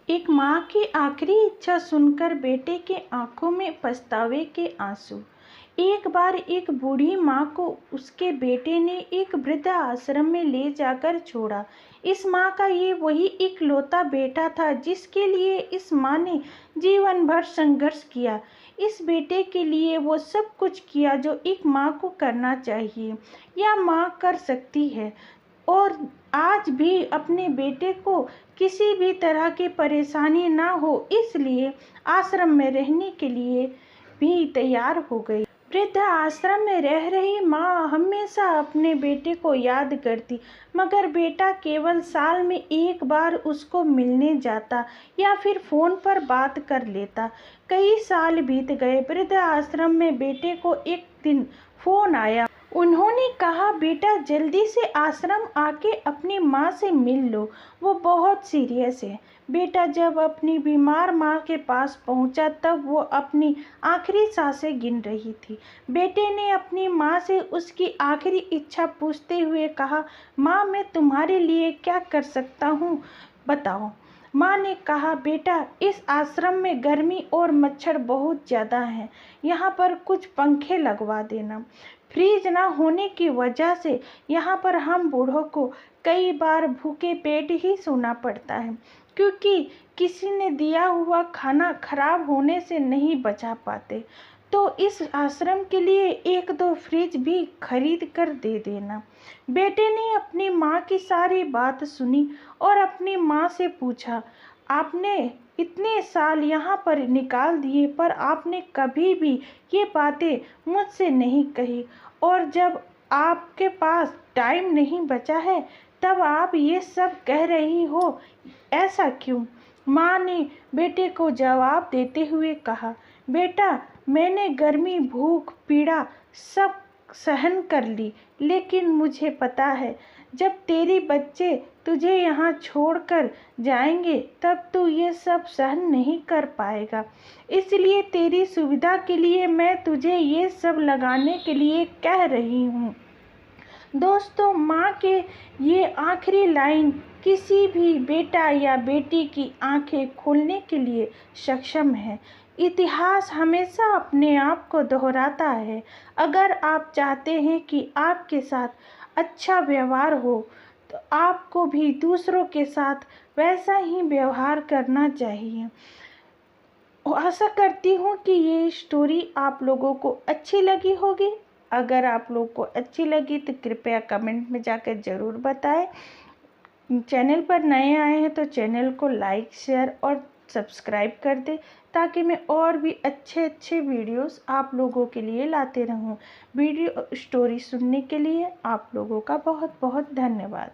एक माँ की आखिरी इच्छा सुनकर बेटे के आंखों में पछतावे के आंसू। एक बार एक बूढ़ी माँ को उसके बेटे ने एक वृद्ध आश्रम में ले जाकर छोड़ा। इस माँ का ये वही इकलौता बेटा था जिसके लिए इस माँ ने जीवन भर संघर्ष किया। इस बेटे के लिए वो सब कुछ किया जो एक माँ को करना चाहिए या माँ कर सकती है, और आज भी अपने बेटे को किसी भी तरह की परेशानी ना हो इसलिए आश्रम में रहने के लिए भी तैयार हो गई। वृद्ध आश्रम में रह रही माँ हमेशा अपने बेटे को याद करती, मगर बेटा केवल साल में एक बार उसको मिलने जाता या फिर फोन पर बात कर लेता। कई साल बीत गए। वृद्ध आश्रम में बेटे को एक दिन फोन आया। उन्होंने कहा, बेटा जल्दी से आश्रम आके अपनी माँ से मिल लो, वो बहुत सीरियस है। बेटा जब अपनी बीमार माँ के पास पहुंचा तब वो अपनी आखिरी सांसें गिन रही थी। बेटे ने अपनी माँ से उसकी आखिरी इच्छा पूछते हुए कहा, माँ मैं तुम्हारे लिए क्या कर सकता हूँ, बताओ। माँ ने कहा, बेटा इस आश्रम में गर्मी और मच्छर बहुत ज़्यादा हैं, यहाँ पर कुछ पंखे लगवा देना। फ्रिज ना होने की वजह से यहाँ पर हम बूढ़ों को कई बार भूखे पेट ही सोना पड़ता है, क्योंकि किसी ने दिया हुआ खाना खराब होने से नहीं बचा पाते। तो इस आश्रम के लिए एक दो फ्रिज भी खरीद कर दे देना। बेटे ने अपनी माँ की सारी बात सुनी और अपनी माँ से पूछा, आपने इतने साल यहाँ पर निकाल दिए पर आपने कभी भी ये बातें मुझसे नहीं कही, और जब आपके पास टाइम नहीं बचा है तब आप ये सब कह रही हो, ऐसा क्यों? माँ ने बेटे को जवाब देते हुए कहा, बेटा मैंने गर्मी भूख पीड़ा सब सहन कर ली, लेकिन मुझे पता है जब तेरे बच्चे तुझे यहाँ छोड़कर जाएंगे तब तू ये सब सहन नहीं कर पाएगा। इसलिए तेरी सुविधा के लिए मैं तुझे ये सब लगाने के लिए कह रही हूँ। दोस्तों, माँ के ये आखिरी लाइन किसी भी बेटा या बेटी की आंखें खोलने के लिए सक्षम है। इतिहास हमेशा अपने आप को दोहराता है। अगर आप चाहते हैं कि आपके साथ अच्छा व्यवहार हो तो आपको भी दूसरों के साथ वैसा ही व्यवहार करना चाहिए। आशा करती हूँ कि ये स्टोरी आप लोगों को अच्छी लगी होगी। अगर आप लोग को अच्छी लगी तो कृपया कमेंट में जाकर ज़रूर बताएं। चैनल पर नए आए हैं तो चैनल को लाइक शेयर और सब्सक्राइब कर दें, ताकि मैं और भी अच्छे अच्छे वीडियोस आप लोगों के लिए लाते रहूं। वीडियो स्टोरी सुनने के लिए आप लोगों का बहुत बहुत धन्यवाद।